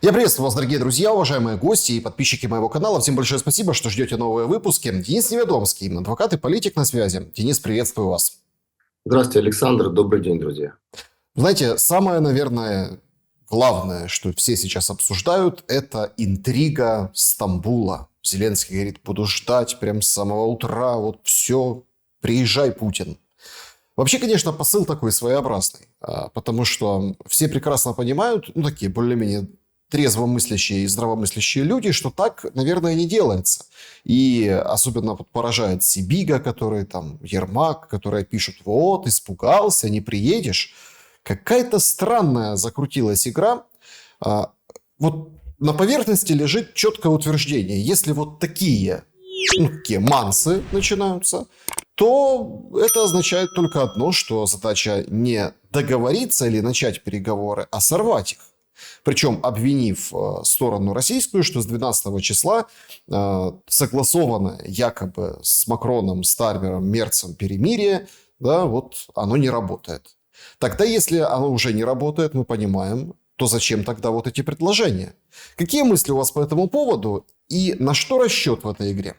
Я приветствую вас, дорогие друзья, уважаемые гости и подписчики моего канала. Всем большое спасибо, что ждете новые выпуски. Денис Неведомский, адвокат и политик на связи. Денис, приветствую вас. Здравствуйте, Александр. Добрый день, друзья. Знаете, самое, наверное, главное, что все сейчас обсуждают, это интрига Стамбула. Зеленский говорит, буду ждать прям с самого утра, вот все, приезжай, Путин. Вообще, конечно, посыл такой своеобразный, потому что все прекрасно понимают, такие более-менее трезвомыслящие и здравомыслящие люди, что так, наверное, не делается. И особенно поражает Сибига, который там, Ермак, которые пишут, вот, испугался, не приедешь. Какая-то странная закрутилась игра. Вот на поверхности лежит четкое утверждение. Если вот такие мансы начинаются, то это означает только одно, что задача не договориться или начать переговоры, а сорвать их. Причем обвинив сторону российскую, что с 12 числа согласованное якобы с Макроном, Стармером, Мерцем перемирие, да, вот оно не работает. Тогда, если оно уже не работает, мы понимаем, то зачем тогда вот эти предложения? Какие мысли у вас по этому поводу и на что расчет в этой игре?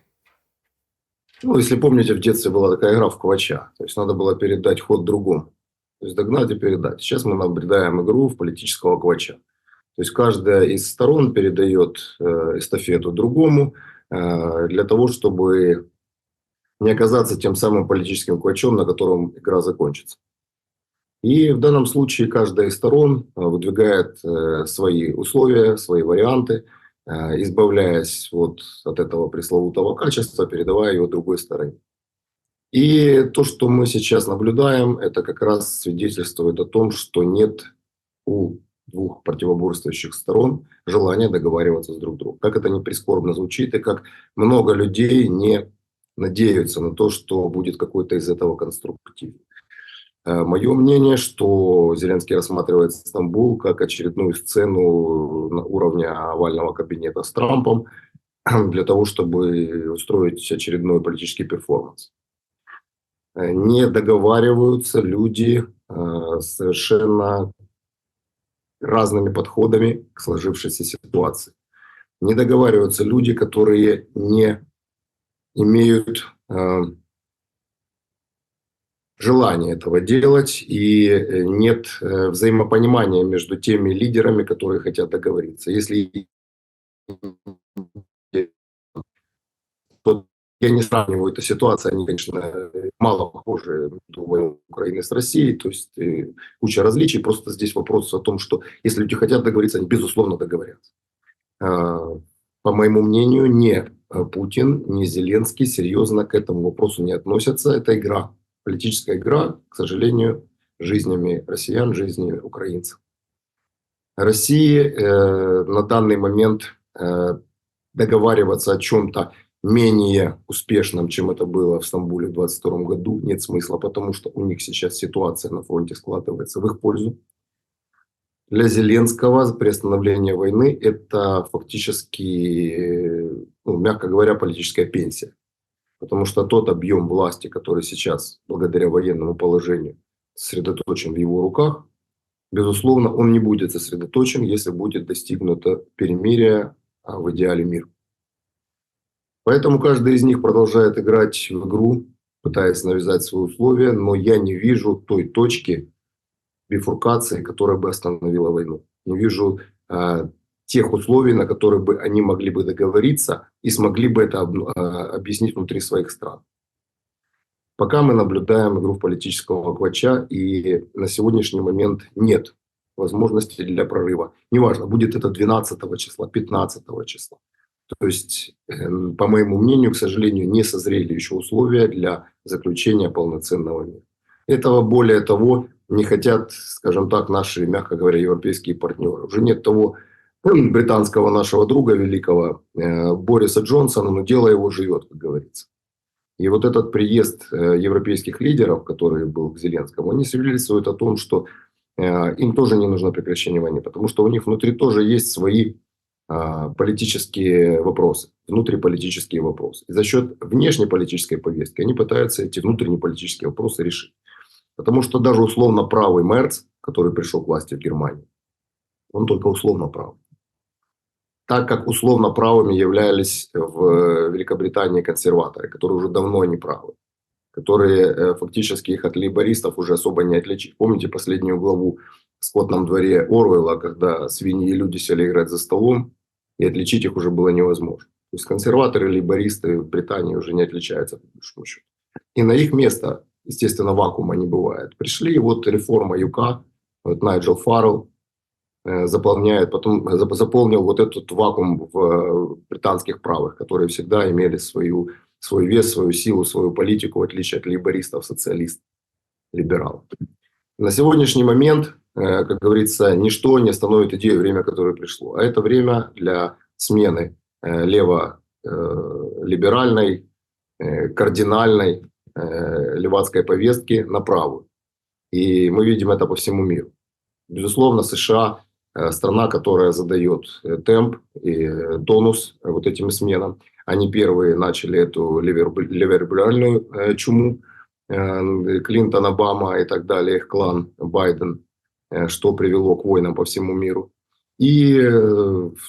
Если помните, в детстве была такая игра в Ковача. То есть, надо было передать ход другому. То есть, догнать и передать. Сейчас мы наблюдаем игру в политического Ковача. То есть, каждая из сторон передает эстафету другому для того, чтобы не оказаться тем самым политическим Ковачом, на котором игра закончится. И в данном случае каждая из сторон выдвигает свои условия, свои варианты, избавляясь вот от этого пресловутого качества, передавая его другой стороне. И то, что мы сейчас наблюдаем, это как раз свидетельствует о том, что нет у двух противоборствующих сторон желания договариваться с друг другом. Как это не прискорбно звучит, и как много людей не надеются на то, что будет какой-то из этого конструктив. Мое мнение, что Зеленский рассматривает Стамбул как очередную сцену на уровне овального кабинета с Трампом для того, чтобы устроить очередной политический перформанс. Не договариваются люди с совершенно разными подходами к сложившейся ситуации. Не договариваются люди, которые не имеют желания этого делать, и нет взаимопонимания между теми лидерами, которые хотят договориться. Если я не сравниваю эту ситуацию, они, конечно, мало похожи между войной Украины с Россией, то есть куча различий, просто здесь вопрос о том, что если люди хотят договориться, они безусловно договорятся. По моему мнению, ни Путин, ни Зеленский серьезно к этому вопросу не относятся. Это игра. Политическая игра, к сожалению, жизнями россиян, жизнями украинцев. России на данный момент договариваться о чем-то менее успешном, чем это было в Стамбуле в 2022 году, нет смысла, потому что у них сейчас ситуация на фронте складывается в их пользу. Для Зеленского приостановление войны – это фактически, мягко говоря, политическая пенсия. Потому что тот объем власти, который сейчас, благодаря военному положению, сосредоточен в его руках, безусловно, он не будет сосредоточен, если будет достигнуто перемирие, в идеале мир. Поэтому каждый из них продолжает играть в игру, пытаясь навязать свои условия, но я не вижу той точки бифуркации, которая бы остановила войну. Не вижу тех условий, на которые бы они могли бы договориться и смогли бы это объяснить внутри своих стран. Пока мы наблюдаем игру в политического квача, и на сегодняшний момент нет возможности для прорыва. Неважно, будет это 12 числа, 15 числа. То есть, по моему мнению, к сожалению, не созрели еще условия для заключения полноценного мира. Этого, более того, не хотят, скажем так, наши, мягко говоря, европейские партнеры. Уже нет того британского нашего друга великого Бориса Джонсона, но дело его живет, как говорится. И вот этот приезд европейских лидеров, который был к Зеленскому, они свидетельствуют о том, что им тоже не нужно прекращение войны, потому что у них внутри тоже есть свои политические вопросы, внутриполитические вопросы. И за счет внешнеполитической повестки они пытаются эти внутреннеполитические вопросы решить. Потому что даже условно правый Мерц, который пришел к власти в Германии, он только условно правый. так как условно правыми являлись в Великобритании консерваторы, которые уже давно не правы, которые фактически их от лейбористов уже особо не отличить. Помните последнюю главу в «Скотном дворе» Оруэлла, когда свиньи и люди сели играть за столом, и отличить их уже было невозможно. То есть консерваторы и лейбористы в Британии уже не отличаются, по большому счету. И на их место, естественно, вакуума не бывает. Пришли, вот реформа ЮК, вот Найджел Фаррелл заполняет, потом заполнил вот этот вакуум в британских правых, которые всегда имели свой вес, свою силу, свою политику, в отличие от лейбористов, социалистов, либералов. На сегодняшний момент, как говорится, ничто не остановит идею время, которое пришло. А это время для смены лево-либеральной, кардинальной, левацкой повестки на правую. И мы видим это по всему миру. Безусловно, США страна, которая задает темп и тонус вот этим сменам. Они первые начали эту либеральную чуму. Клинтон, Обама и так далее, их клан Байден, что привело к войнам по всему миру. И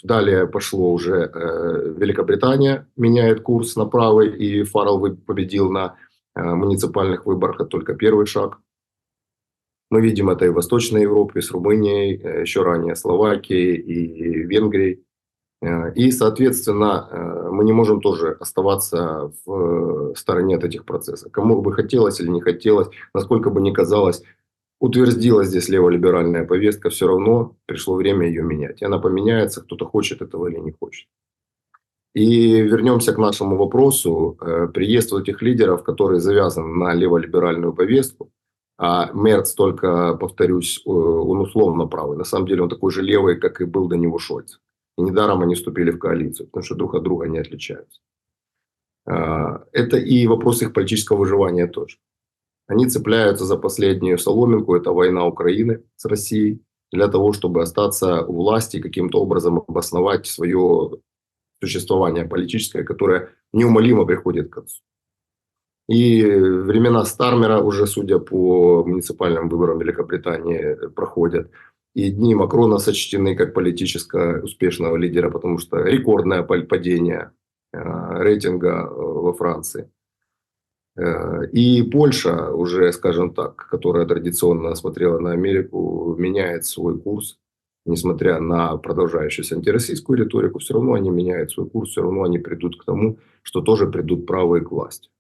далее пошло уже Великобритания, меняет курс на правый, и Фаррелл победил на муниципальных выборах, это только первый шаг. Мы видим это и в Восточной Европе, с Румынией, еще ранее Словакией и Венгрией. И, соответственно, мы не можем тоже оставаться в стороне от этих процессов. Кому бы хотелось или не хотелось, насколько бы ни казалось, утвердилась здесь леволиберальная повестка, все равно пришло время ее менять. И она поменяется, кто-то хочет этого или не хочет. И вернемся к нашему вопросу. Приезд вот этих лидеров, которые завязаны на леволиберальную повестку, а Мерц только, повторюсь, он условно правый. На самом деле он такой же левый, как и был до него Шольц. И недаром они вступили в коалицию, потому что друг от друга не отличаются. Это и вопрос их политического выживания тоже. Они цепляются за последнюю соломинку, это война Украины с Россией, для того, чтобы остаться у власти и каким-то образом обосновать свое существование политическое, которое неумолимо приходит к концу. И времена Стармера уже, судя по муниципальным выборам Великобритании, проходят. И дни Макрона сочтены как политически успешного лидера, потому что рекордное падение рейтинга во Франции. И Польша уже, скажем так, которая традиционно смотрела на Америку, меняет свой курс. Несмотря на продолжающуюся антироссийскую риторику, все равно они меняют свой курс, все равно они придут к тому, что тоже придут правые к власти.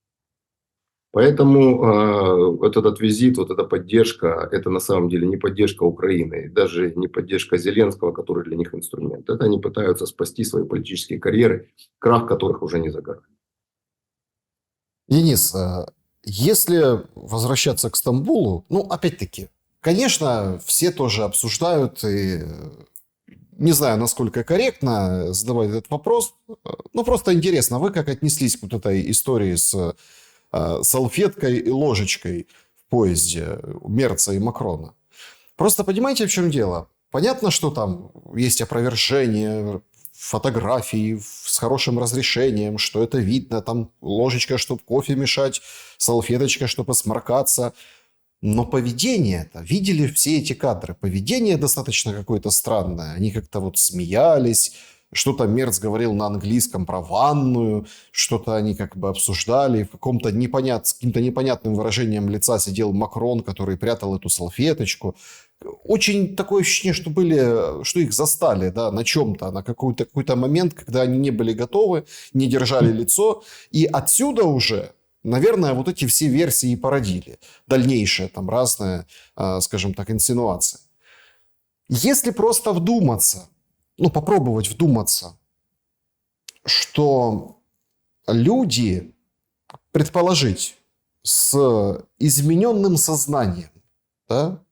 Поэтому вот этот визит, вот эта поддержка, это на самом деле не поддержка Украины, даже не поддержка Зеленского, который для них инструмент. Это они пытаются спасти свои политические карьеры, крах которых уже не за горами. Денис, если возвращаться к Стамбулу, ну, опять-таки, конечно, все тоже обсуждают, и не знаю, насколько корректно задавать этот вопрос, но просто интересно, вы как отнеслись к вот этой истории с салфеткой и ложечкой в поезде Мерца и Макрона? Просто понимаете, в чем дело? Понятно, что там есть опровержение, фотографии с хорошим разрешением, что это видно, там ложечка, чтобы кофе мешать, салфеточка, чтобы сморкаться. Но поведение-то, видели все эти кадры, поведение достаточно какое-то странное. Они как-то вот смеялись, что-то Мерц говорил на английском про ванную, что-то они как бы обсуждали. В каком-то с каким-то непонятным выражением лица сидел Макрон, который прятал эту салфеточку. Очень такое ощущение, что их застали, да, на чем-то, на какой-то момент, когда они не были готовы, не держали лицо. И отсюда уже, наверное, вот эти все версии и породили. Дальнейшие там разные, скажем так, инсинуации. Если просто вдуматься, попробовать вдуматься, что люди, предположить, с измененным сознанием, да,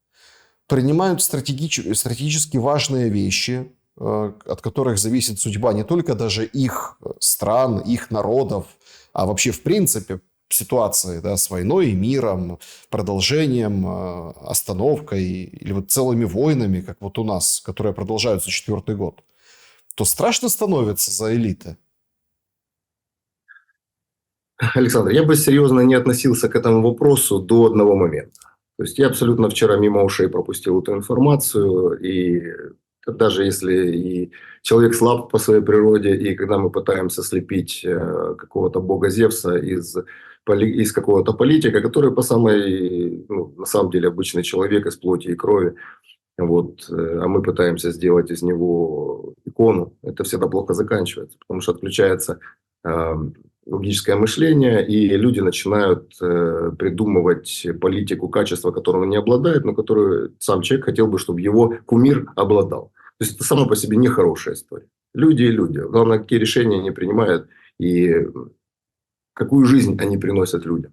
принимают стратегически важные вещи, от которых зависит судьба не только даже их стран, их народов, а вообще в принципе ситуации, да, с войной и миром, продолжением, остановкой или вот целыми войнами, как вот у нас, которые продолжаются 4-й год, то страшно становится за элиты. Александр, я бы серьезно не относился к этому вопросу до одного момента. То есть я абсолютно вчера мимо ушей пропустил эту информацию, и даже если и человек слаб по своей природе, и когда мы пытаемся слепить какого-то бога Зевса из какого-то политика, который по самой, ну, на самом деле обычный человек из плоти и крови, вот, а мы пытаемся сделать из него икону, это всегда плохо заканчивается, потому что отключается логическое мышление, и люди начинают придумывать политику, качества, которого не обладает, но которую сам человек хотел бы, чтобы его кумир обладал. То есть это само по себе нехорошая история. Люди и люди. Главное, какие решения они принимают и какую жизнь они приносят людям.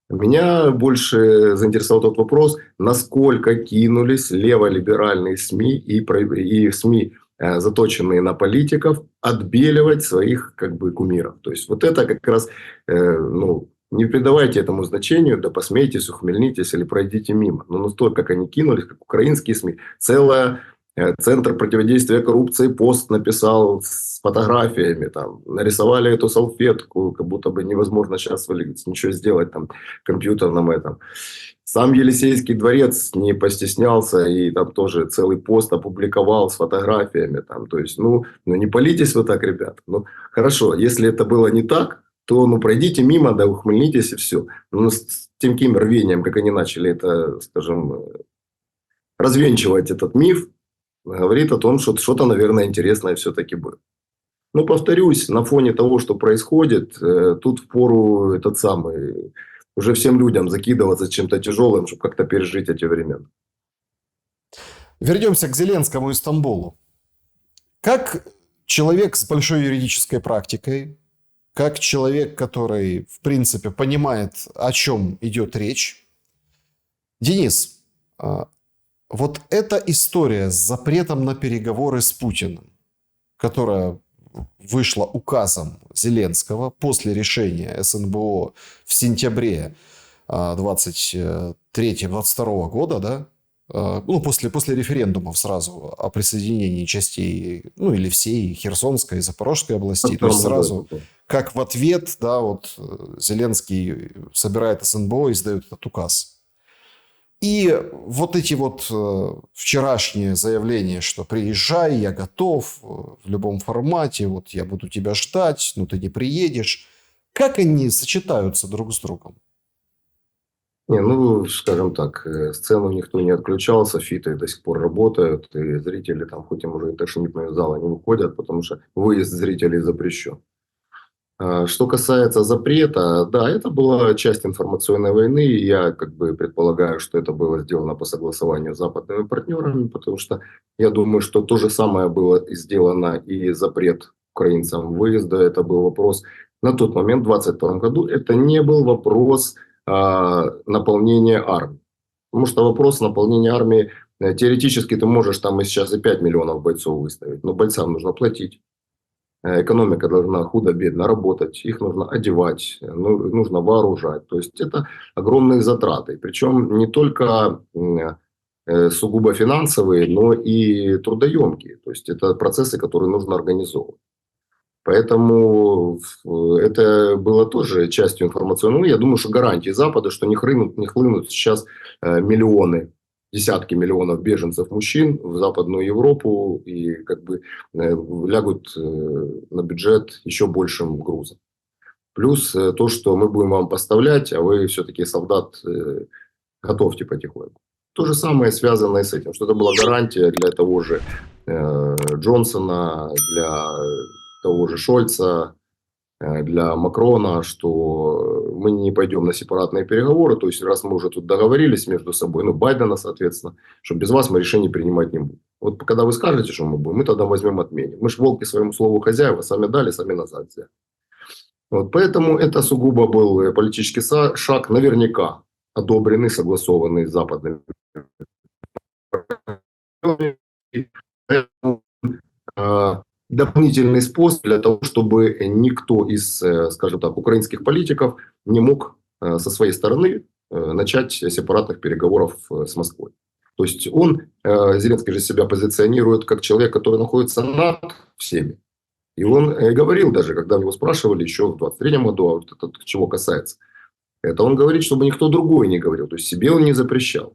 Меня больше заинтересовал тот вопрос, насколько кинулись леволиберальные СМИ и СМИ, заточенные на политиков, отбеливать своих как бы кумиров. То есть вот это как раз, ну, не придавайте этому значению, да посмейтесь, ухмыльнитесь или пройдите мимо. Но настолько, как они кинулись, как украинские СМИ, целая Центр противодействия коррупции пост написал с фотографиями, там, нарисовали эту салфетку, как будто бы невозможно сейчас ничего сделать там компьютерном этом. Сам Елисейский дворец не постеснялся и там тоже целый пост опубликовал с фотографиями. Там, то есть, ну не палитесь вы так, ребят. Ну, хорошо, если это было не так, то ну, пройдите мимо, да ухмыльнитесь и все. Но с таким рвением, как они начали это, скажем, развенчивать этот миф, говорит о том, что что-то, наверное, интересное все-таки было. Но, повторюсь, на фоне того, что происходит, тут впору уже всем людям закидываться чем-то тяжелым, чтобы как-то пережить эти времена. Вернемся к Зеленскому и Стамбулу. Как человек с большой юридической практикой, как человек, который, в принципе, понимает, о чем идет речь, Денис, вот эта история с запретом на переговоры с Путиным, которая вышла указом Зеленского после решения СНБО в сентябре 23-22 года, да, ну, после референдумов сразу о присоединении частей, ну, или всей Херсонской и Запорожской областей, то есть сразу, как в ответ, да, вот Зеленский собирает СНБО и издает этот указ. И вот эти вот вчерашние заявления, что приезжай, я готов в любом формате, вот я буду тебя ждать, но ты не приедешь. Как они сочетаются друг с другом? Не, ну, скажем так, сцену никто не отключался, фиты до сих пор работают, и зрители там, хоть им уже и тошнит, из зала не выходят, потому что выезд зрителей запрещен. Что касается запрета, да, это была часть информационной войны. И я как бы предполагаю, что это было сделано по согласованию с западными партнерами, потому что я думаю, что то же самое было сделано и запрет украинцам выезда. Это был вопрос на тот момент, в 2022 году, это не был вопрос наполнения армии. Потому что вопрос наполнения армии, теоретически ты можешь там и сейчас и 5 миллионов бойцов выставить, но бойцам нужно платить. Экономика должна худо-бедно работать, их нужно одевать, нужно вооружать. То есть это огромные затраты. Причем не только сугубо финансовые, но и трудоемкие. То есть это процессы, которые нужно организовывать. Поэтому это было тоже частью информационного. Я думаю, что гарантии Запада, что не хлынут сейчас миллионы, десятки миллионов беженцев мужчин в Западную Европу и как бы лягут на бюджет еще большим грузом. Плюс то, что мы будем вам поставлять, а вы все-таки солдат готовьте потихоньку. То же самое связано с этим, что это была гарантия для того же Джонсона, для того же Шольца, для Макрона, что мы не пойдем на сепаратные переговоры. То есть, раз мы уже тут договорились между собой, ну, Байдена, соответственно, что без вас мы решение принимать не будем. Вот когда вы скажете, что мы будем, мы тогда возьмем отменим. Мы же волки своему слову хозяева, сами дали, сами назад взяли. Вот, поэтому это сугубо был политический шаг, наверняка одобренный, согласованный с западными. Дополнительный способ для того, чтобы никто из, скажем так, украинских политиков не мог со своей стороны начать сепаратных переговоров с Москвой. То есть Зеленский же себя позиционирует как человек, который находится над всеми. И он говорил даже, когда его спрашивали еще в 23 году, а вот это чего касается. Это он говорит, чтобы никто другой не говорил. То есть себе он не запрещал.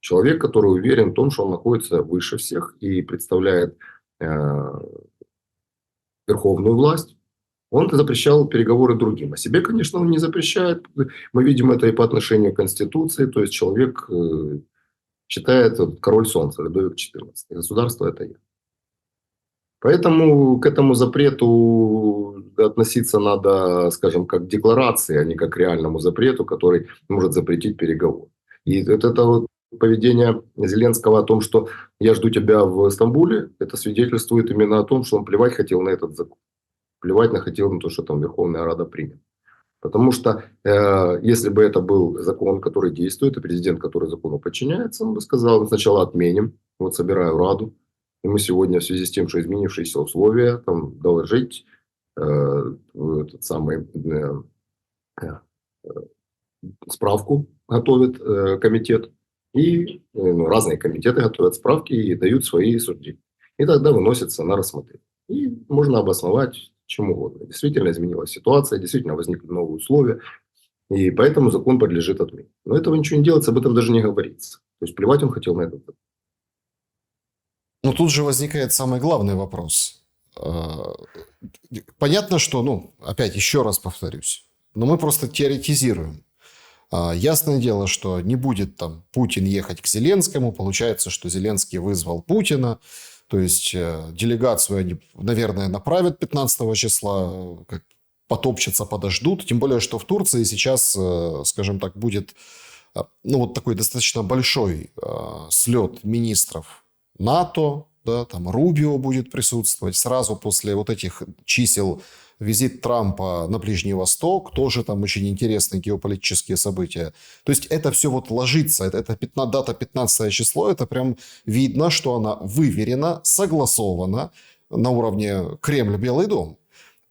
Человек, который уверен в том, что он находится выше всех и представляет э, верховную власть, он запрещал переговоры другим. А себе, конечно, он не запрещает. Мы видим это и по отношению к Конституции. То есть человек считает, вот, король солнца, Людовик XIV. Государство – это я. Поэтому к этому запрету относиться надо, скажем, как к декларации, а не как к реальному запрету, который может запретить переговоры. И вот это вот поведение Зеленского о том, что я жду тебя в Стамбуле, это свидетельствует именно о том, что он плевать хотел на этот закон. Плевать хотел на то, что там Верховная Рада примет. Потому что если бы это был закон, который действует, и президент, который закону подчиняется, он бы сказал, сначала отменим, вот собираю Раду, и мы сегодня в связи с тем, что изменившиеся условия, там, доложить этот самый справку готовит комитет, и разные комитеты готовят справки и дают свои суждения. И тогда выносится на рассмотрение. И можно обосновать чем угодно. Действительно изменилась ситуация, действительно возникли новые условия, и поэтому закон подлежит отмене. Но этого ничего не делается, об этом даже не говорится. То есть плевать он хотел на этот закон. Но тут же возникает самый главный вопрос. Понятно, что, опять еще раз повторюсь, но мы просто теоретизируем. Ясное дело, что не будет там Путин ехать к Зеленскому. Получается, что Зеленский вызвал Путина. То есть делегацию они, наверное, направят 15 числа, потопчутся, подождут. Тем более, что в Турции сейчас, скажем так, будет вот такой достаточно большой слет министров НАТО. Да, там Рубио будет присутствовать. Сразу после вот этих чисел визит Трампа на Ближний Восток, тоже там очень интересные геополитические события. То есть это все вот ложится, это дата 15 число, это прям видно, что она выверена, согласована на уровне Кремль-Белый дом.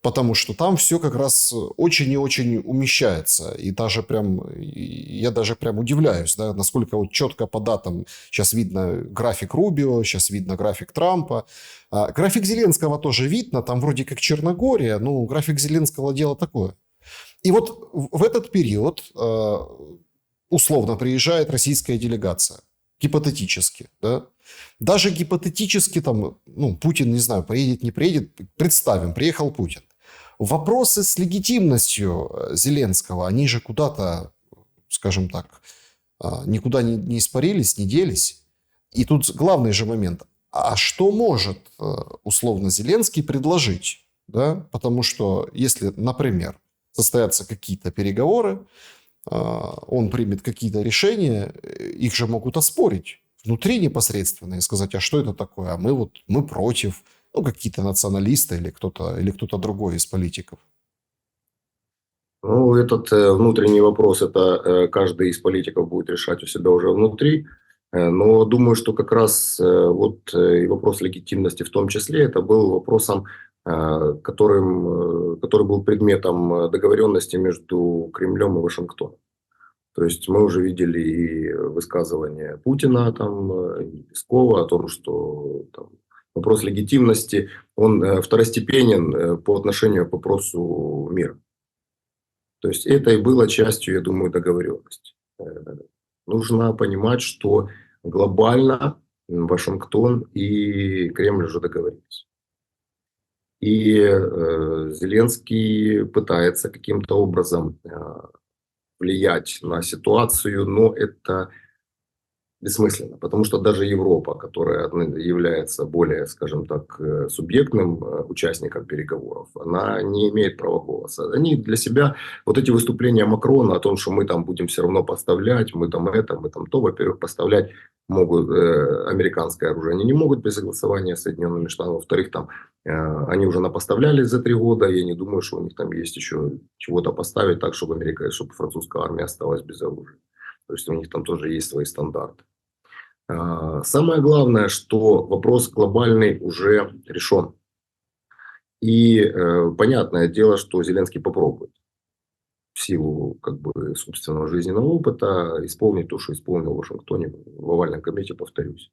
Потому что там все как раз очень и очень умещается. И я даже прям удивляюсь, да, насколько вот четко по датам сейчас видно график Рубио, сейчас видно график Трампа. График Зеленского тоже видно, там вроде как Черногория, но график Зеленского дело такое. И вот в этот период условно приезжает российская делегация. Гипотетически, да. Даже гипотетически там, Путин, не знаю, приедет, не приедет, представим, приехал Путин. Вопросы с легитимностью Зеленского, они же куда-то, скажем так, никуда не испарились, не делись. И тут главный же момент. А что может условно Зеленский предложить? Да? Потому что если, например, состоятся какие-то переговоры, он примет какие-то решения, их же могут оспорить внутри непосредственно и сказать, а что это такое? А мы против. Какие-то националисты или кто-то другой из политиков. Этот внутренний вопрос, это каждый из политиков будет решать у себя уже внутри. Но думаю, что как раз и вопрос легитимности в том числе, это был вопросом, который был предметом договоренности между Кремлем и Вашингтоном. То есть мы уже видели и высказывания Путина, и Пескова о том, что вопрос легитимности, он второстепенен по отношению к вопросу мира. То есть это и было частью, я думаю, договоренности. Нужно понимать, что глобально Вашингтон и Кремль уже договорились. И Зеленский пытается каким-то образом влиять на ситуацию, но это бессмысленно, потому что даже Европа, которая является более, скажем так, субъектным участником переговоров, она не имеет права голоса. Они для себя, вот эти выступления Макрона о том, что мы там будем все равно поставлять, мы там то, во-первых, поставлять могут американское оружие, они не могут без согласования с Соединенными Штатами, во-вторых, они уже напоставляли за 3 года, я не думаю, что у них там есть еще чего-то поставить так, чтобы французская армия осталась без оружия. То есть у них там тоже есть свои стандарты. Самое главное, что вопрос глобальный уже решен. И понятное дело, что Зеленский попробует в силу собственного жизненного опыта исполнить то, что исполнил в Вашингтоне, в овальном комитете, повторюсь.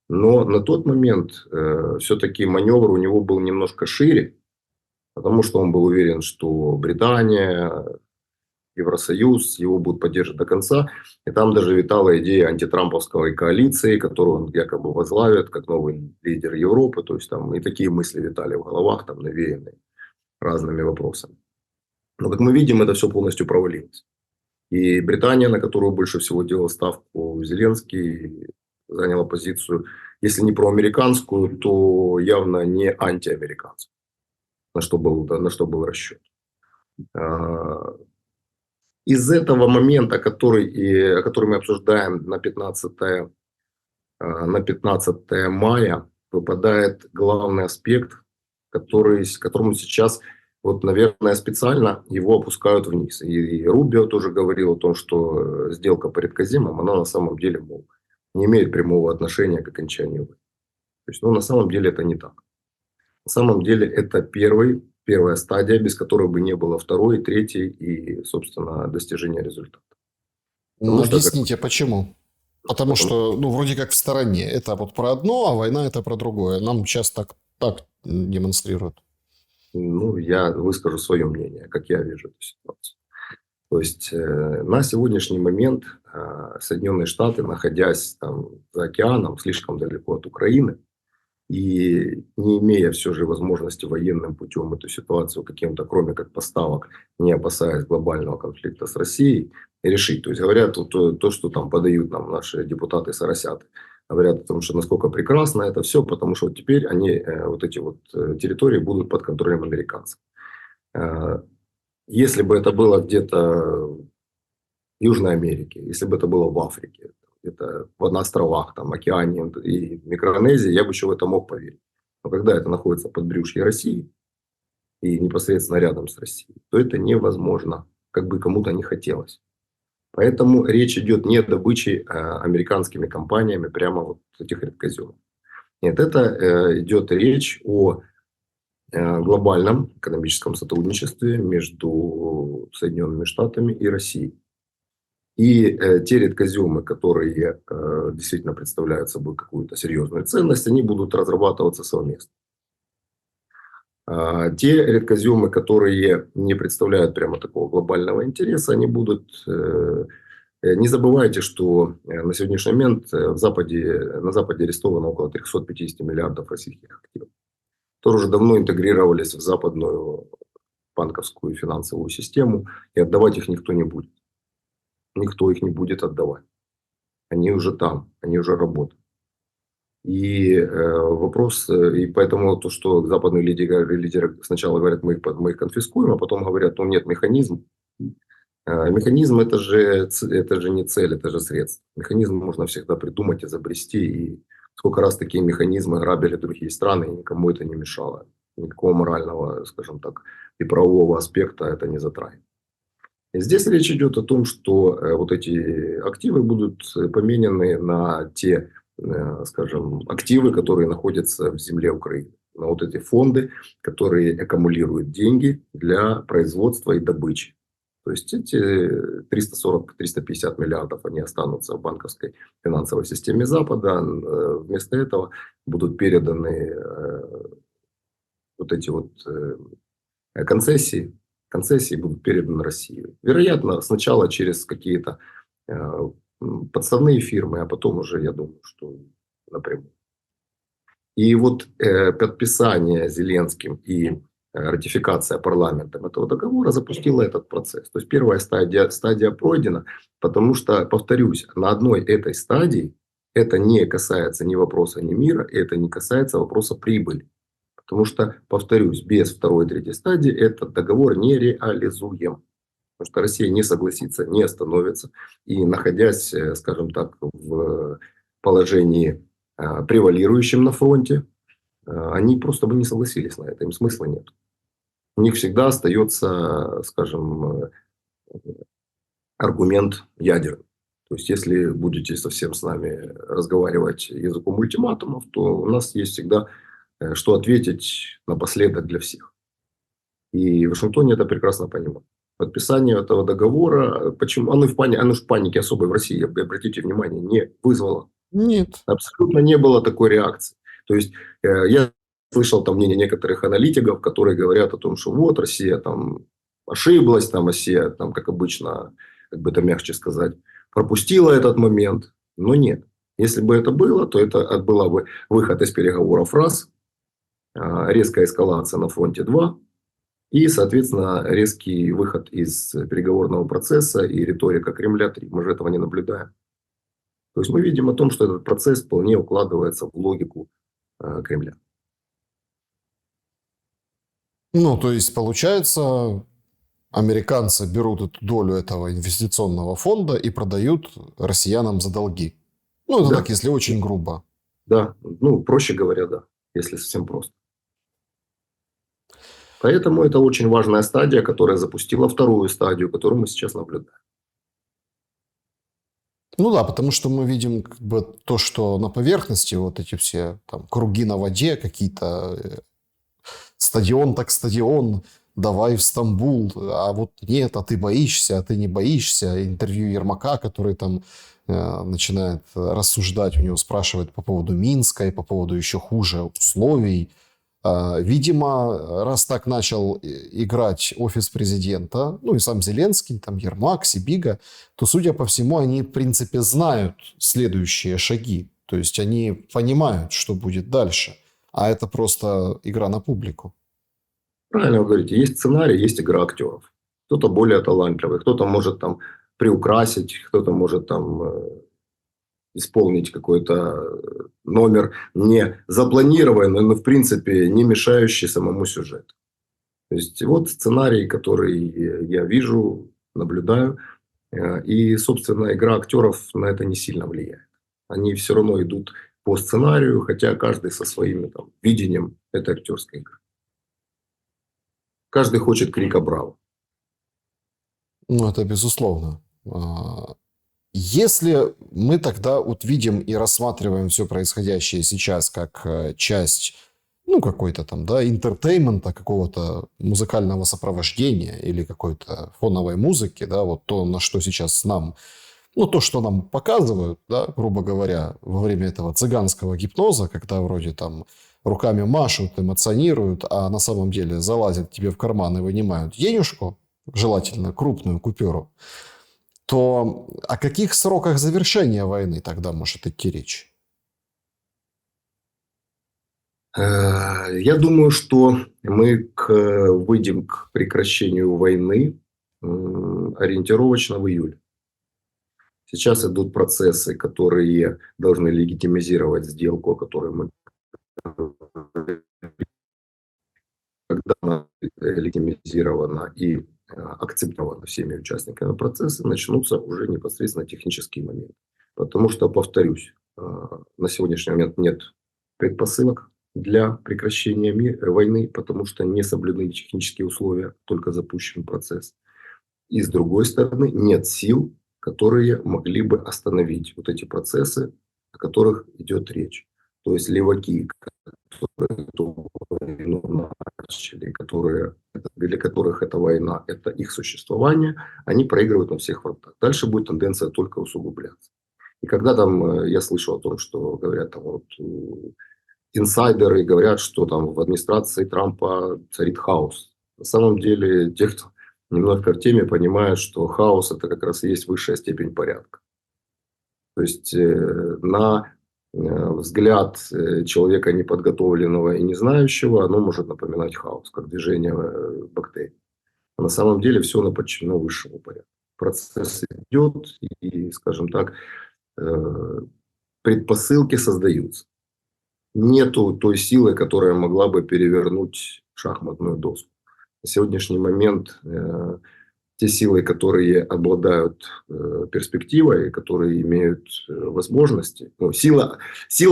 Но на тот момент все-таки маневр у него был немножко шире, потому что он был уверен, что Британия Евросоюз, его будут поддерживать до конца. И там даже витала идея антитрамповской коалиции, которую он якобы возглавит как новый лидер Европы. То есть там и такие мысли витали в головах, там навеянные разными вопросами. Но, как мы видим, это все полностью провалилось. И Британия, на которую больше всего делал ставку Зеленский, заняла позицию, если не проамериканскую, то явно не антиамериканскую, на что был расчет. Из этого момента, о который мы обсуждаем на 15 мая, выпадает главный аспект, которому сейчас, вот, наверное, специально его опускают вниз. И Рубио тоже говорил о том, что сделка по редкоземам, она на самом деле, мол, не имеет прямого отношения к окончанию войны. То есть, на самом деле это не так. На самом деле это первая стадия, без которой бы не было второй, третьей и, собственно, достижения результата. Ну, объясните, почему? Потому что, вроде как в стороне. Это вот про одно, а война это про другое. Нам сейчас так демонстрируют. Я выскажу свое мнение, как я вижу эту ситуацию. То есть, на сегодняшний момент Соединенные Штаты, находясь там за океаном, слишком далеко от Украины, и не имея все же возможности военным путем эту ситуацию каким-то, кроме как поставок, не опасаясь глобального конфликта с Россией, решить. То есть говорят, то, что там подают нам наши депутаты-соросяты, говорят о том, что насколько прекрасно это все, потому что вот теперь они, вот эти вот территории будут под контролем американцев. Если бы это было где-то в Южной Америке, если бы это было в Африке, где-то на островах, там, Океании и Микронезии, я бы еще в это мог поверить. Но когда это находится под брюшье России и непосредственно рядом с Россией, то это невозможно, как бы кому-то не хотелось. Поэтому речь идет не о добыче американскими компаниями прямо вот этих редкоземов. Нет, это идет речь о глобальном экономическом сотрудничестве между Соединенными Штатами и Россией. И те редкоземы, которые действительно представляют собой какую-то серьезную ценность, они будут разрабатываться совместно. Те редкоземы, которые не представляют прямо такого глобального интереса, они будут... Не забывайте, что на сегодняшний момент на Западе арестовано около 350 миллиардов российских активов, которые уже давно интегрировались в западную банковскую и финансовую систему, и отдавать их никто не будет. Никто их не будет отдавать. Они уже там, они уже работают. И вопрос, и поэтому то, что западные лидеры сначала говорят, мы их конфискуем, а потом говорят, нет, механизм. Механизм это же не цель, это же средство. Механизм можно всегда придумать, изобрести. И сколько раз такие механизмы грабили другие страны, и никому это не мешало. Никакого морального, скажем так, и правового аспекта это не затрагивает. И здесь речь идет о том, что вот эти активы будут поменены на те, скажем, активы, которые находятся в земле Украины. На вот эти фонды, которые аккумулируют деньги для производства и добычи. То есть эти 340-350 миллиардов, они останутся в банковской финансовой системе Запада. Вместо этого будут переданы вот эти вот концессии. Концессии будут переданы России. Вероятно, сначала через какие-то подставные фирмы, а потом уже, я думаю, что напрямую. И вот подписание Зеленским и ратификация парламентом этого договора запустила этот процесс. То есть первая стадия пройдена, потому что, повторюсь, на одной этой стадии это не касается ни вопроса ни мира, это не касается вопроса прибыли. Потому что, повторюсь, без второй и третьей стадии этот договор не реализуем. Потому что Россия не согласится, не остановится. И находясь, скажем так, в положении превалирующем на фронте, они просто бы не согласились на это. Им смысла нет. У них всегда остается, скажем, аргумент ядерный. То есть, если будете совсем с нами разговаривать языком ультиматумов, то у нас есть всегда что ответить напоследок для всех. И в Вашингтоне это прекрасно понимают. Подписание этого договора, почему оно в панике особой в России, обратите внимание, не вызвало. Нет. Абсолютно не было такой реакции. То есть я слышал там мнение некоторых аналитиков, которые говорят о том, что вот Россия там ошиблась, там Россия, там, как обычно, как бы это мягче сказать, пропустила этот момент. Но нет. Если бы это было, то это была бы выход из переговоров раз, резкая эскалация на фронте 2 и, соответственно, резкий выход из переговорного процесса и риторика Кремля 3. Мы же этого не наблюдаем. То есть мы видим о том, что этот процесс вполне укладывается в логику Кремля. Ну, то есть, получается, американцы берут эту долю этого инвестиционного фонда и продают россиянам за долги. Ну, это Да, так, если очень грубо. да, ну, проще говоря, да, если совсем просто. Поэтому это очень важная стадия, которая запустила вторую стадию, которую мы сейчас наблюдаем. Ну да, потому что мы видим как бы то, что на поверхности вот эти все там круги на воде, какие-то стадион так стадион, давай в Стамбул, а вот нет, а ты боишься, а ты не боишься. Интервью Ермака, который там начинает рассуждать, у него спрашивают по поводу Минска и по поводу еще хуже условий. Видимо, раз так начал играть офис президента, ну и сам Зеленский, там Ермак, Сибига, то, судя по всему, они, в принципе, знают следующие шаги. То есть они понимают, что будет дальше. А это просто игра на публику. Правильно вы говорите, есть сценарий, есть игра актеров. Кто-то более талантливый, кто-то может там приукрасить, кто-то может там исполнить какой-то номер не запланированный, но в принципе не мешающий самому сюжету. То есть вот сценарий, который я вижу, наблюдаю. И, собственно, игра актеров на это не сильно влияет. Они все равно идут по сценарию, хотя каждый со своим там, видением этой актерской игры. Каждый хочет крика «Браво!». Ну, это безусловно. Если мы тогда вот видим и рассматриваем все происходящее сейчас как часть, ну, какой-то там, да, интертеймента, какого-то музыкального сопровождения или какой-то фоновой музыки, да, вот то, на что сейчас нам, ну, то, что нам показывают, да, грубо говоря, во время этого цыганского гипноза, когда вроде там руками машут, эмоционируют, а на самом деле залазят тебе в карман и вынимают денежку, желательно крупную купюру, то о каких сроках завершения войны тогда может идти речь? Я думаю, что мы выйдем к прекращению войны ориентировочно в июле. Сейчас идут процессы, которые должны легитимизировать сделку, о которой мы говорили. Когда она легитимизирована и акцептована всеми участниками процесса, начнутся уже непосредственно технические моменты. Потому что, повторюсь, на сегодняшний момент нет предпосылок для прекращения войны, потому что не соблюдены технические условия, только запущен процесс. И с другой стороны, нет сил, которые могли бы остановить вот эти процессы, о которых идет речь. То есть леваки, которые эту войну начали, для которых эта война – это их существование, они проигрывают на всех фронтах. Дальше будет тенденция только усугубляться. И когда там я слышу о том, что говорят там вот инсайдеры говорят, что там в администрации Трампа царит хаос. На самом деле, те, кто немножко в теме, понимают, что хаос – это как раз и есть высшая степень порядка. То есть, на взгляд человека неподготовленного и не знающего, оно может напоминать хаос, как движение бактерий. А на самом деле все подчинено высшему порядку. Процесс идет, и, скажем так, предпосылки создаются. Нету той силы, которая могла бы перевернуть шахматную доску. На сегодняшний момент те силы, которые обладают перспективой, которые имеют возможности, ну, сила,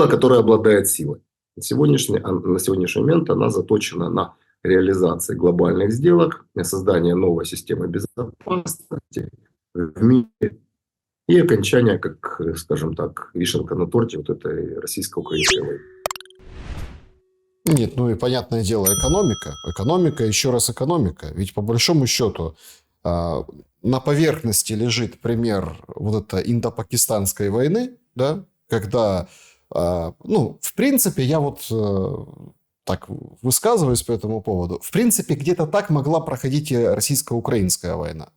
которая обладает силой. На сегодняшний момент она заточена на реализации глобальных сделок, на создание новой системы безопасности в мире и окончание, как, скажем так, вишенка на торте вот этой российско-украинской войны. Нет, ну и понятное дело, экономика. Экономика, еще раз экономика. Ведь по большому счету на поверхности лежит пример вот этой индо-пакистанской войны, да, когда, ну, в принципе, я вот так высказываюсь по этому поводу, в принципе, где-то так могла проходить и российско-украинская война.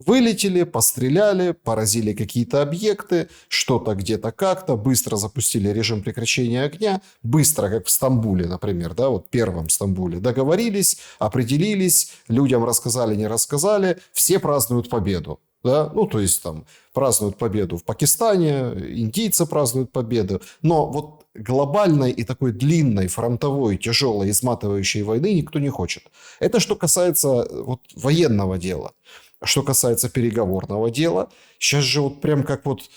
Вылетели, постреляли, поразили какие-то объекты, что-то где-то как-то, быстро запустили режим прекращения огня, быстро, как в Стамбуле, например, да, вот первом Стамбуле, договорились, определились, людям рассказали, не рассказали, все празднуют победу. Да? Ну, то есть там празднуют победу в Пакистане, индийцы празднуют победу. Но вот глобальной и такой длинной, фронтовой, тяжелой, изматывающей войны никто не хочет. Это что касается вот военного дела. Что касается переговорного дела, сейчас же вот прям как вот,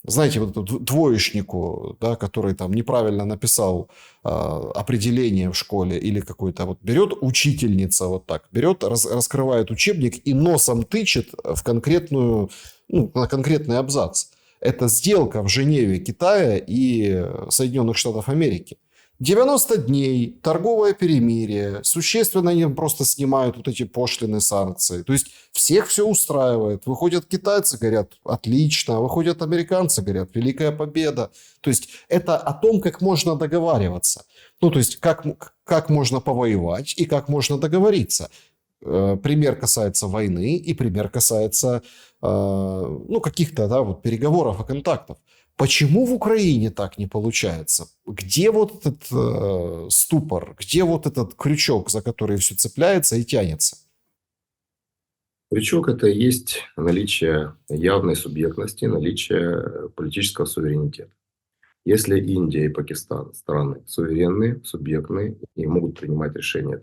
знаете, вот этому двоечнику, да, который там неправильно написал определение в школе или какой-то, вот берет учительница вот так, берет, раскрывает учебник и носом тычет в конкретную, ну, на конкретный абзац. Это сделка в Женеве Китая и Соединенных Штатов Америки. 90 дней, торговое перемирие, существенно они просто снимают вот эти пошлины, санкции. То есть всех все устраивает. Выходят китайцы, говорят, отлично. Выходят американцы, говорят, великая победа. То есть это о том, как можно договариваться. Ну, то есть как можно повоевать и как можно договориться. Пример касается войны и пример касается ну, каких-то, да, вот переговоров и контактов. Почему в Украине так не получается? Где вот этот ступор? Где вот этот крючок, за который все цепляется и тянется? Крючок – это и есть наличие явной субъектности, наличие политического суверенитета. Если Индия и Пакистан страны суверенные, субъектные и могут принимать решения,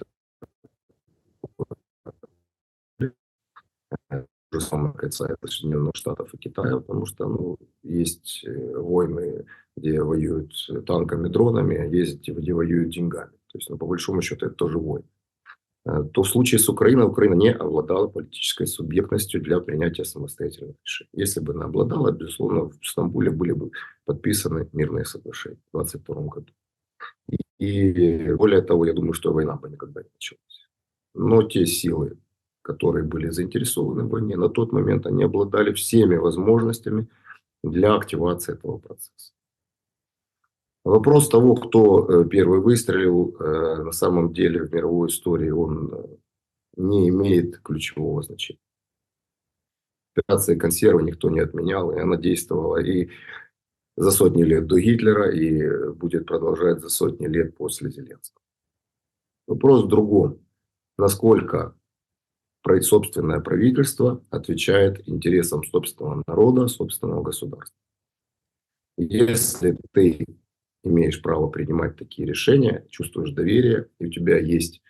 то же самое касается Соединенных Штатов и Китая, потому что есть войны, где воюют танками, дронами, а есть, где воюют деньгами. То есть, по большому счету, это тоже войны. То в случае с Украиной, Украина не обладала политической субъектностью для принятия самостоятельных решений. Если бы она обладала, безусловно, в Стамбуле были бы подписаны мирные соглашения в 2022 году. И более того, я думаю, что война бы никогда не началась. Но те силы, которые были заинтересованы в войне, на тот момент они обладали всеми возможностями для активации этого процесса. Вопрос того, кто первый выстрелил, на самом деле в мировой истории он не имеет ключевого значения. Операция «Консерва» никто не отменял, и она действовала и за сотни лет до Гитлера, и будет продолжать за сотни лет после Зеленского. Вопрос в другом. Насколько собственное правительство отвечает интересам собственного народа, собственного государства. Если ты имеешь право принимать такие решения, чувствуешь доверие, и у тебя есть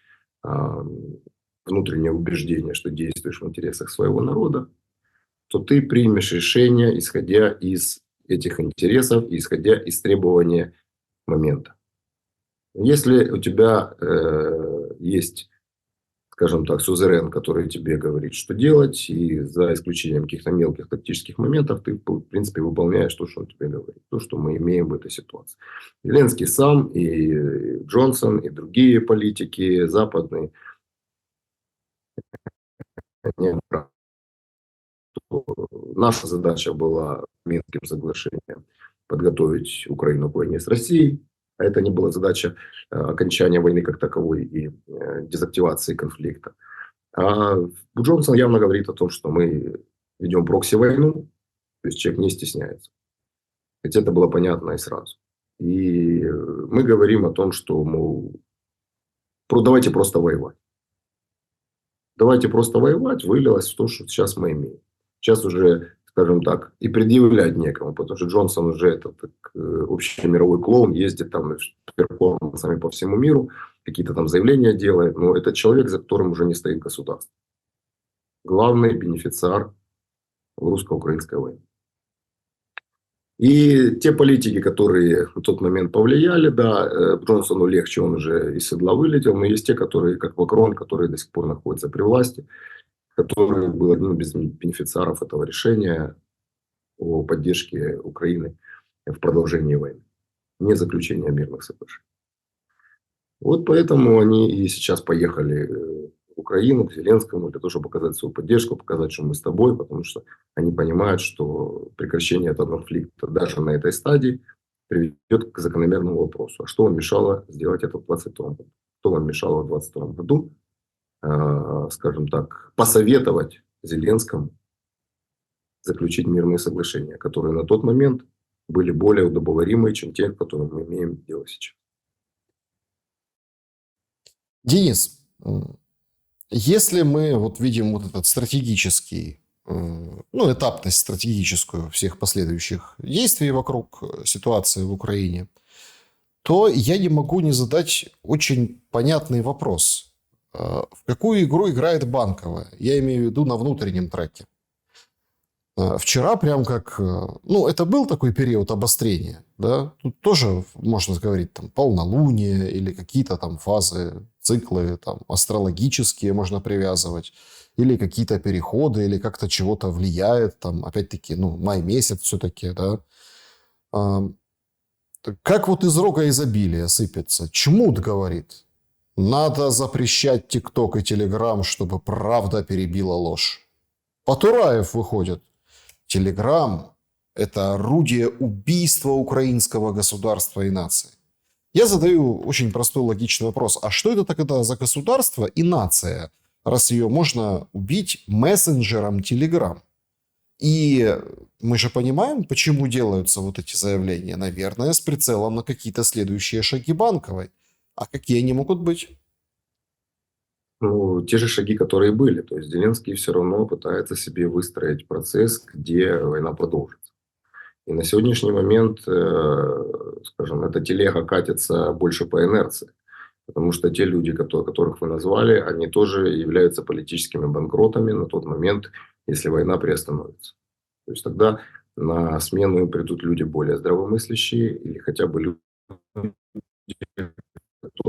внутреннее убеждение, что действуешь в интересах своего народа, то ты примешь решение, исходя из этих интересов, исходя из требования момента. Если у тебя есть, скажем так, сюзерен, который тебе говорит, что делать, и за исключением каких-то мелких тактических моментов, ты, в принципе, выполняешь то, что он тебе говорит, то, что мы имеем в этой ситуации. Зеленский сам, и Джонсон, и другие политики западные, наша задача была Минским соглашением подготовить Украину к войне с Россией. А это не была задача окончания войны как таковой и дезактивации конфликта. А Джонсон явно говорит о том, что мы ведем прокси-войну, то есть человек не стесняется. Ведь это было понятно и сразу. И мы говорим о том, что, мол, давайте просто воевать. Давайте просто воевать вылилось в то, что сейчас мы имеем. Сейчас уже, скажем так, и предъявлять некому, потому что Джонсон уже этот общемировой клоун, ездит там перформансами по всему миру, какие-то там заявления делает, но это человек, за которым уже не стоит государство. Главный бенефициар в русско-украинской войне. И те политики, которые в тот момент повлияли, да, Джонсону легче, он уже из седла вылетел, но есть те, которые, как Макрон, которые до сих пор находятся при власти, который был одним из бенефициаров этого решения о поддержке Украины в продолжении войны, не заключения мирных соглашений. Вот поэтому они и сейчас поехали в Украину, к Зеленскому, для того, чтобы показать свою поддержку, показать, что мы с тобой, потому что они понимают, что прекращение этого конфликта даже на этой стадии приведет к закономерному вопросу. А что вам мешало сделать это в 2022 году? Что вам мешало в 2022 году, скажем так, посоветовать Зеленскому заключить мирные соглашения, которые на тот момент были более удобоваримые, чем те, которые мы имеем дело сейчас. Денис, если мы вот видим вот этот стратегический, ну, этапность стратегическую всех последующих действий вокруг ситуации в Украине, то я не могу не задать очень понятный вопрос. В какую игру играет Банковая? Я имею в виду на внутреннем треке. Вчера прям как... Ну, это был такой период обострения, да? Тут тоже, можно говорить, там, полнолуние или какие-то там фазы, циклы там астрологические можно привязывать. Или какие-то переходы, или как-то чего-то влияет. Там, опять-таки, ну, май месяц все-таки, да? Как вот из рога изобилия сыпется. Чмут говорит: надо запрещать ТикТок и Телеграм, чтобы правда перебила ложь. Потураев выходит: Телеграм – это орудие убийства украинского государства и нации. Я задаю очень простой логичный вопрос. А что это тогда за государство и нация, раз ее можно убить мессенджером Телеграм? И мы же понимаем, почему делаются вот эти заявления. Наверное, с прицелом на какие-то следующие шаги Банковой. А какие они могут быть? Ну, те же шаги, которые были. То есть Зеленский все равно пытается себе выстроить процесс, где война продолжится. И на сегодняшний момент, скажем, эта телега катится больше по инерции. Потому что те люди, которых вы назвали, они тоже являются политическими банкротами на тот момент, если война приостановится. То есть тогда на смену им придут люди более здравомыслящие или хотя бы люди, которые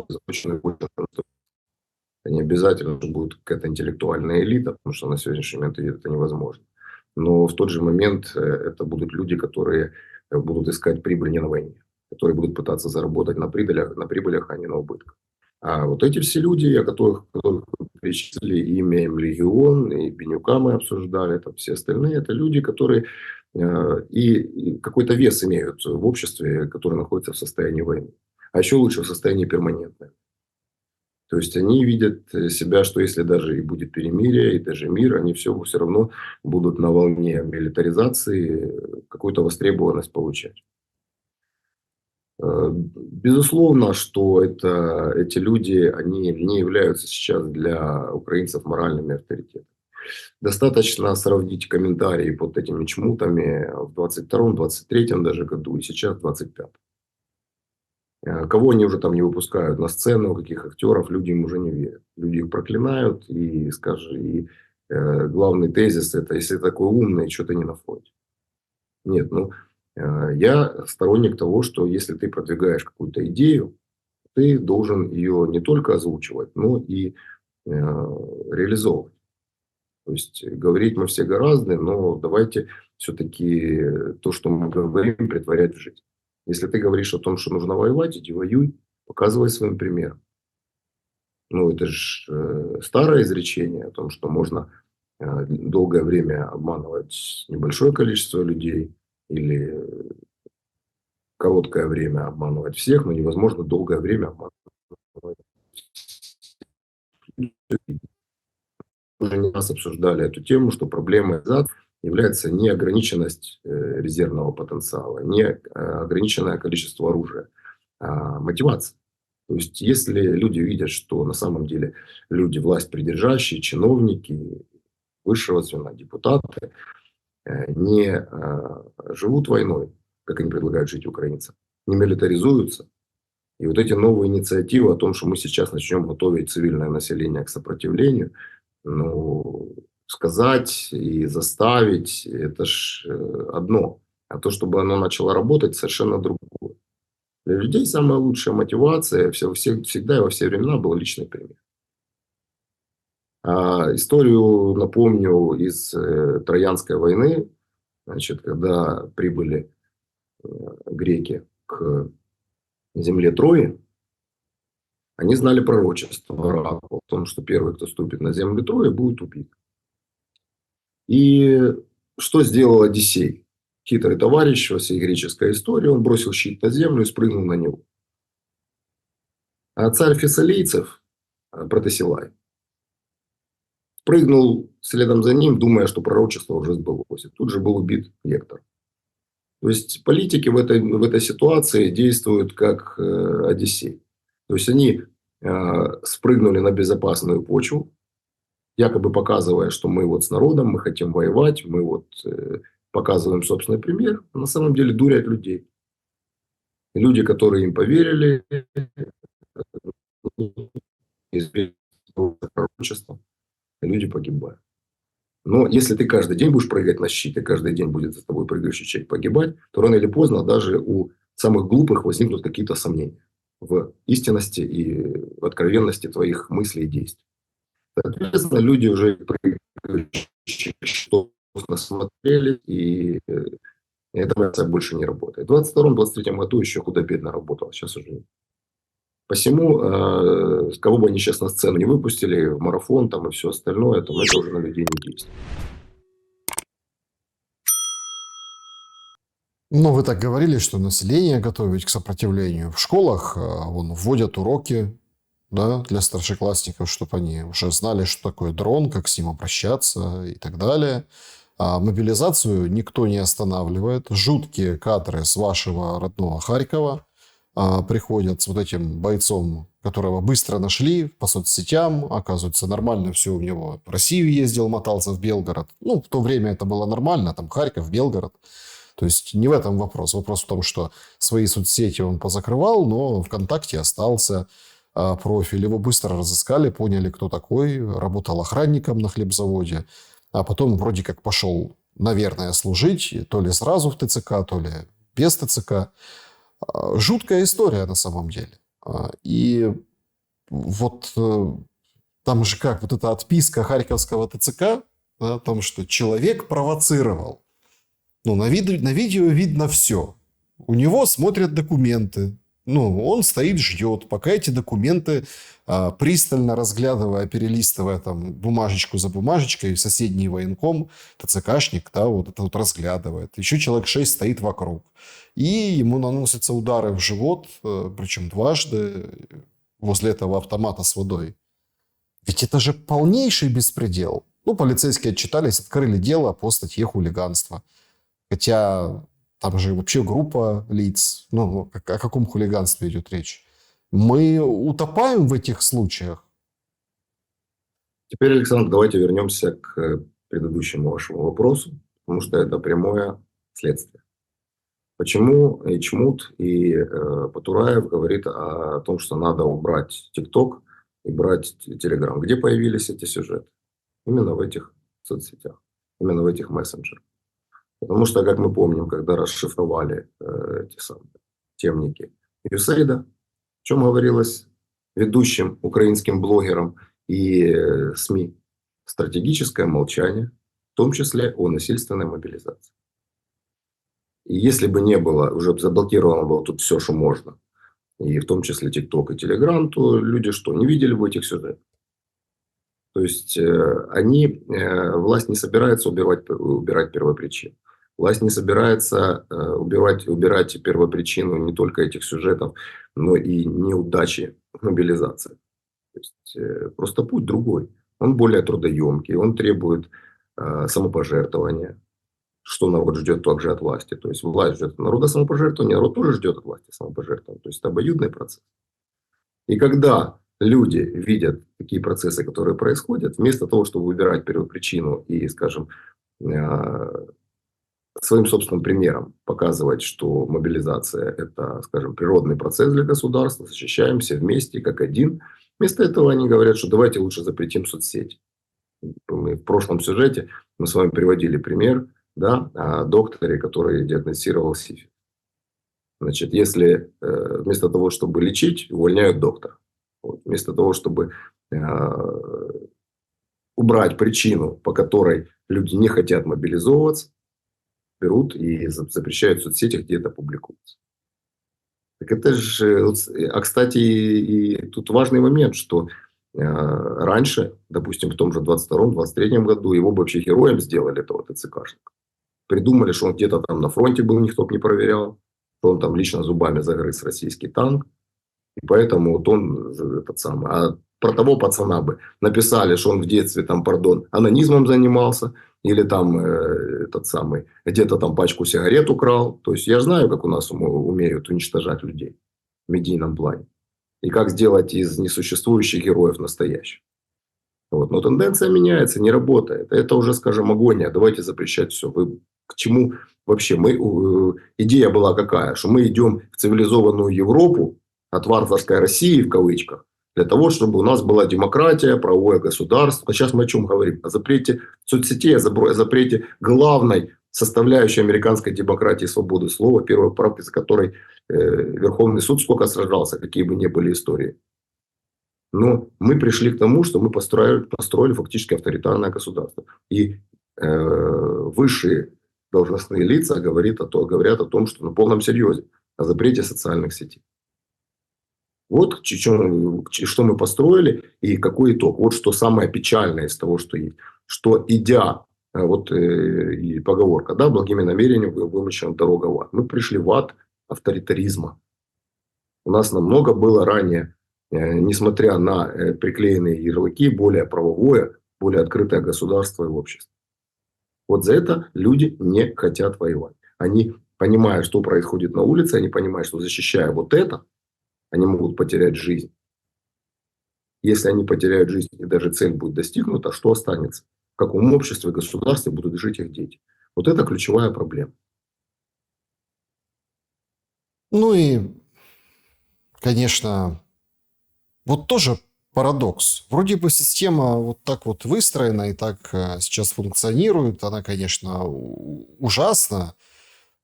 заточены больше. Не обязательно будет какая-то интеллектуальная элита, потому что на сегодняшний момент это невозможно. Но в тот же момент это будут люди, которые будут искать прибыль не на войне, которые будут пытаться заработать на прибылях, а не на убытках. А вот эти все люди, которых вы перечислили, и имеем Легион, и Бенюка мы обсуждали, там все остальные, это люди, которые и какой-то вес имеют в обществе, которые находятся в состоянии войны. А еще лучше в состоянии перманентной. То есть они видят себя, что если даже и будет перемирие, и даже мир, они все равно будут на волне милитаризации какую-то востребованность получать. Безусловно, что эти люди, они не являются сейчас для украинцев моральными авторитетами. Достаточно сравнить комментарии под этими чмутами в 22-м, 23-м даже году и сейчас в 25-м. Кого они уже там не выпускают на сцену, каких актеров, люди им уже не верят. Люди их проклинают, и, главный тезис – это: если ты такой умный, что ты не на фронте. Нет, я сторонник того, что если ты продвигаешь какую-то идею, ты должен ее не только озвучивать, но и реализовывать. То есть говорить мы все гораздо, но давайте все-таки то, что мы говорим, претворять в жизнь. Если ты говоришь о том, что нужно воевать, иди воюй, показывай своим примером. Это же старое изречение о том, что можно долгое время обманывать небольшое количество людей или короткое время обманывать всех, но невозможно долгое время обманывать. Уже не раз обсуждали эту тему, что проблемой является не ограниченность резервного потенциала, не ограниченное количество оружия, а мотивация. То есть, если люди видят, что на самом деле люди, власть придержащие, чиновники высшего звена, депутаты, не живут войной, как они предлагают жить украинцам, не милитаризуются. И вот эти новые инициативы о том, что мы сейчас начнем готовить цивильное население к сопротивлению, сказать и заставить – это ж одно. А то, чтобы оно начало работать, совершенно другое. Для людей самая лучшая мотивация всегда и во все времена был личный пример. Историю напомню из Троянской войны, когда прибыли греки к земле Трои, они знали пророчество оракула о том, что первый, кто ступит на землю Трои, будет убит. И что сделал Одиссей? хитрый товарищ во всей греческой истории, он бросил щит на землю и спрыгнул на него. А царь фессалийцев, Протесилай, прыгнул следом за ним, думая, что пророчество уже сбылось. И тут же был убит Гектор. То есть политики в этой ситуации действуют как Одиссей. То есть они спрыгнули на безопасную почву, якобы показывая, что мы вот с народом, мы хотим воевать, мы вот показываем собственный пример. А на самом деле дурят людей. Люди, которые им поверили, избегают пророчества, люди погибают. Но если ты каждый день будешь прыгать на щит, и каждый день будет за тобой прыгающий человек погибать, то рано или поздно даже у самых глупых возникнут какие-то сомнения в истинности и в откровенности твоих мыслей и действий. Соответственно, люди уже прыгающие что насмотрели, и эта реакция больше не работает. В 2022-2023 году еще худо-бедно работало, сейчас уже нет. Посему, кого бы они сейчас на сцену не выпустили, в марафон там и все остальное, то это уже на людей не действует. Ну, вы так говорили, что население готовить к сопротивлению. В школах вводят уроки, да, для старшеклассников, чтобы они уже знали, что такое дрон, как с ним обращаться и так далее. А мобилизацию никто не останавливает. Жуткие кадры с вашего родного Харькова приходят с вот этим бойцом, которого быстро нашли по соцсетям. Оказывается, нормально все у него. В Россию ездил, мотался в Белгород. Ну, в то время это было нормально. Там Харьков, Белгород. То есть не в этом вопрос. Вопрос в том, что свои соцсети он позакрывал, но ВКонтакте остался профиль. Его быстро разыскали, поняли, кто такой. Работал охранником на хлебзаводе. А потом вроде как пошел, наверное, служить. То ли сразу в ТЦК, то ли без ТЦК. Жуткая история на самом деле. И вот там же как, вот эта отписка Харьковского ТЦК, да, о том, что человек провоцировал. Ну, на видео видно все. У него смотрят документы. Ну, он стоит, ждет, пока эти документы, пристально разглядывая, перелистывая там бумажечку за бумажечкой, соседний военком, ТЦКшник, да, вот это вот разглядывает. Еще человек 6 стоит вокруг. И ему наносятся удары в живот, причем дважды, возле этого автомата с водой. Ведь это же полнейший беспредел. Ну, полицейские отчитались, открыли дело по статье хулиганства. Хотя там же вообще группа лиц. Ну, о каком хулиганстве идет речь? Мы утопаем в этих случаях. Теперь, Александр, давайте вернемся к предыдущему вашему вопросу, потому что это прямое следствие. Почему и Чмут, и Потураев говорит о том, что надо убрать ТикТок и брать Телеграм? Где появились эти сюжеты? Именно в этих соцсетях, именно в этих мессенджерах. Потому что, как мы помним, когда расшифровали эти самые темники USAID, о чем говорилось ведущим украинским блогерам и СМИ? Стратегическое молчание, в том числе о насильственной мобилизации. И если бы не было, уже заблокировано было тут все, что можно, и в том числе ТикТок и Телеграм, то люди что, не видели бы этих сюжетов? То есть, власть не собирается убирать первопричину. Власть не собирается убирать первопричину не только этих сюжетов, но и неудачи мобилизации. То есть, просто путь другой. Он более трудоемкий, он требует самопожертвования, что народ ждет также от власти. То есть, власть ждет от народа самопожертвования, народ тоже ждет от власти самопожертвования. То есть, это обоюдный процесс. И когда люди видят такие процессы, которые происходят, вместо того, чтобы выбирать первопричину и, скажем, своим собственным примером показывать, что мобилизация – это, скажем, природный процесс для государства, защищаемся вместе, как один. Вместо этого они говорят, что давайте лучше запретим соцсети. В прошлом сюжете мы с вами приводили пример, да, о докторе, который диагностировал сифилис. Значит, если вместо того, чтобы лечить, увольняют доктора. Вот, вместо того, чтобы убрать причину, по которой люди не хотят мобилизовываться, берут и запрещают в соцсетях, где это публикуется. Так это же... А, кстати, и тут важный момент, что раньше, допустим, в том же 22-23 году, его бы вообще героем сделали, этого ТЦКшника. Придумали, что он где-то там на фронте был, никто не проверял, что он там лично зубами загрыз российский танк. И поэтому вот он этот самый. А про того пацана бы написали, что он в детстве там, пардон, анонизмом занимался. Или там этот самый, где-то там пачку сигарет украл. То есть я знаю, как у нас умеют уничтожать людей в медийном плане. И как сделать из несуществующих героев настоящих. Вот. Но тенденция меняется, не работает. Это уже, скажем, агония. Давайте запрещать все. Вы к чему вообще? Идея была какая? Что мы идем в цивилизованную Европу от варварской России, в кавычках, для того, чтобы у нас была демократия, правовое государство. А сейчас мы о чем говорим? О запрете соцсетей, о запрете главной составляющей американской демократии свободы слова, первой правки, за которой Верховный суд сколько сражался, какие бы ни были истории. Но мы пришли к тому, что мы построили фактически авторитарное государство. И высшие должностные лица говорят о том, что на полном серьезе о запрете социальных сетей. Вот что мы построили и какой итог. Вот что самое печальное из того, что есть. Что идя, и поговорка, да, благими намерениями вымощена дорога в ад. Мы пришли в ад авторитаризма. У нас намного было ранее, несмотря на приклеенные ярлыки, более правовое, более открытое государство и общество. Вот за это люди не хотят воевать. Они, понимая, что происходит на улице, они понимают, что защищая вот это, они могут потерять жизнь. Если они потеряют жизнь и даже цель будет достигнута, что останется? В каком обществе, государстве будут жить их дети? Вот это ключевая проблема. Ну и, конечно, вот тоже парадокс. Вроде бы система вот так вот выстроена и так сейчас функционирует. Она, конечно, ужасна,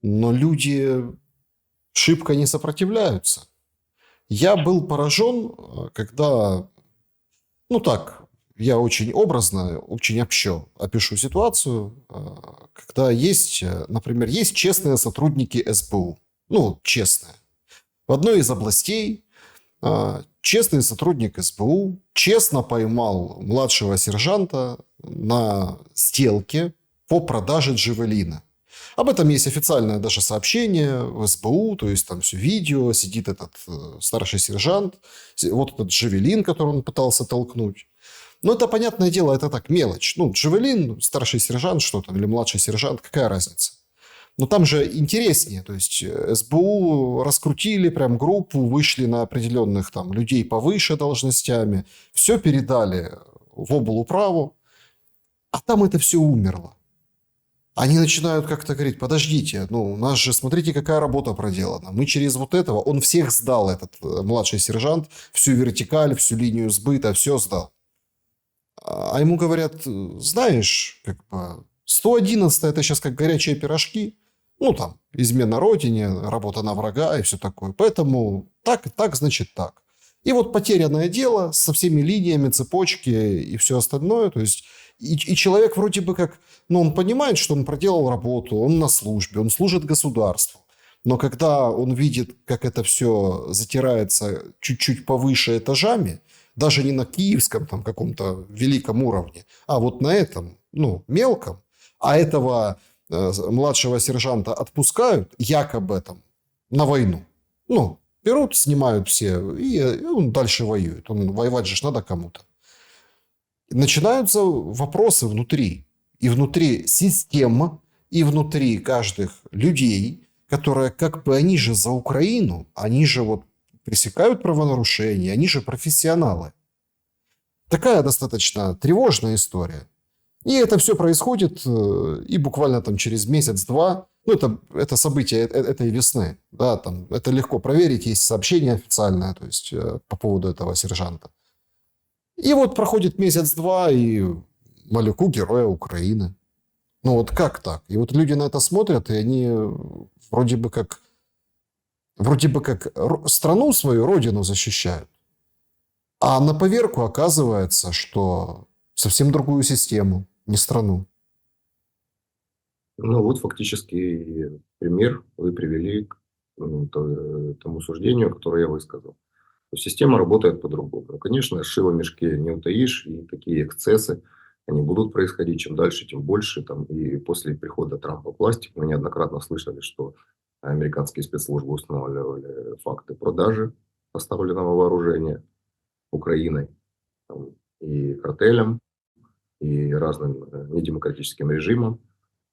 но люди шибко не сопротивляются. Я был поражен, когда, ну так, я очень образно, очень опишу ситуацию, когда есть, например, есть честные сотрудники СБУ. Ну, честные. В одной из областей честный сотрудник СБУ честно поймал младшего сержанта на сделке по продаже джавелина. Об этом есть официальное даже сообщение в СБУ, то есть там все видео, сидит этот старший сержант, вот этот джавелин, который он пытался толкнуть. Но это, понятное дело, это так, мелочь. Ну, джавелин, старший сержант, что там, или младший сержант, какая разница? Но там же интереснее, то есть СБУ раскрутили прям группу, вышли на определенных там людей повыше должностями, все передали в облуправу, а там это все умерло. Они начинают как-то говорить, подождите, ну у нас же, смотрите, какая работа проделана. Мы через вот этого, он всех сдал, этот младший сержант, всю вертикаль, всю линию сбыта, все сдал. А ему говорят, знаешь, как бы 111 это сейчас как горячие пирожки. Ну, там, измена родине, работа на врага и все такое. Поэтому так, значит так. И вот потерянное дело со всеми линиями, цепочки и все остальное. То есть, и человек вроде бы как, ну, он понимает, что он проделал работу, он на службе, он служит государству. Но когда он видит, как это все затирается чуть-чуть повыше этажами, даже не на киевском там каком-то великом уровне, а вот на этом, ну, мелком, а этого младшего сержанта отпускают, якобы там, на войну. Ну, берут, снимают все, и он дальше воюет. Воевать же надо кому-то. Начинаются вопросы внутри. И внутри системы, и внутри каждых людей, которые как бы, они же за Украину, они же вот пресекают правонарушения, они же профессионалы. Такая достаточно тревожная история. И это все происходит, и буквально там через месяц-два, ну, это событие этой весны, да, там, это легко проверить, есть сообщение официальное, то есть, по поводу этого сержанта. И вот проходит месяц-два, и Малюку героя Украины. Ну, вот как так? И вот люди на это смотрят, и они вроде бы как страну свою, родину защищают. А на поверку оказывается, что совсем другую систему, не страну. Ну, вот фактически пример вы привели к тому суждению, которое я высказал. Система работает по-другому. Ну, конечно, шило в мешке не утаишь, и такие эксцессы они будут происходить. Чем дальше, тем больше. Там, и после прихода Трампа к власти мы неоднократно слышали, что американские спецслужбы устанавливали факты продажи поставленного вооружения Украиной там, и картелям, и разным недемократическим режимам.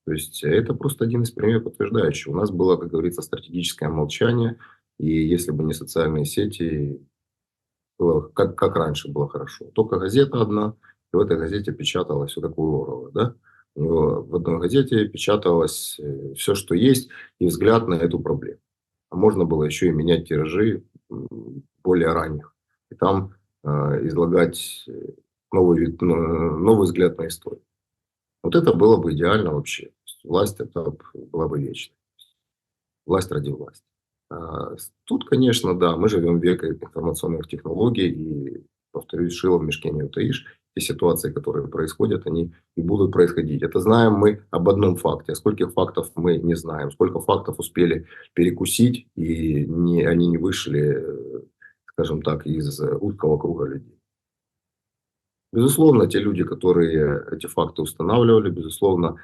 То есть это просто один из примеров подтверждающих. У нас было, как говорится, стратегическое молчание, и если бы не социальные сети, было, как раньше было хорошо. Только газета одна, и в этой газете печаталось все такое Орова, да? У него в одной газете печаталось все, что есть, и взгляд на эту проблему. А можно было еще и менять тиражи более ранних. И там излагать новый взгляд на историю. Вот это было бы идеально вообще. Власть это была бы вечной. Власть ради власти. Тут, конечно, да, мы живем в веке информационных технологий, и, повторюсь, шило в мешке не утаишь. Те ситуации, которые происходят, они и будут происходить. Это знаем мы об одном факте. А скольких фактов мы не знаем. Сколько фактов успели перекусить, и они не вышли, скажем так, из узкого круга людей. Безусловно, те люди, которые эти факты устанавливали, безусловно,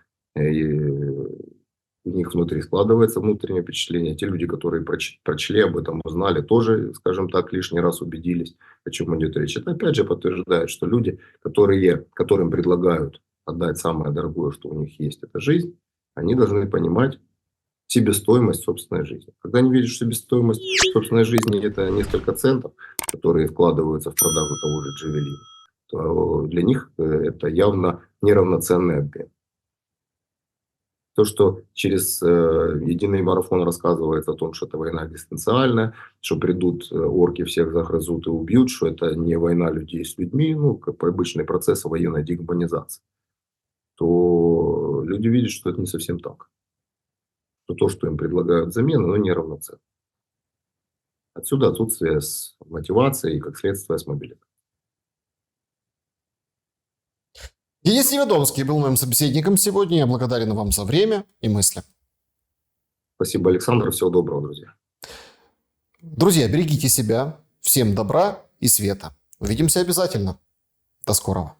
у них внутри складывается внутреннее впечатление. Те люди, которые прочли об этом, узнали, тоже, скажем так, лишний раз убедились, о чем идет речь. Это опять же подтверждает, что люди, которым предлагают отдать самое дорогое, что у них есть, это жизнь, они должны понимать себестоимость собственной жизни. Когда они видят, что себестоимость собственной жизни – это несколько центов, которые вкладываются в продажу того же Джавелина, то для них это явно неравноценный обмен. То, что через единый марафон рассказывается о том, что это война экзистенциальная, что придут орки, всех загрызут и убьют, что это не война людей с людьми, ну, как обычный процесс военной декоммунизации, то люди видят, что это не совсем так. Что то, что им предлагают взамен, оно неравноценно. Отсюда отсутствие с мотивацией и, как следствие, с мобилизацией. Денис Неведомский был моим собеседником сегодня. Я благодарен вам за время и мысли. Спасибо, Александр. Всего доброго, друзья. Друзья, берегите себя. Всем добра и света. Увидимся обязательно. До скорого.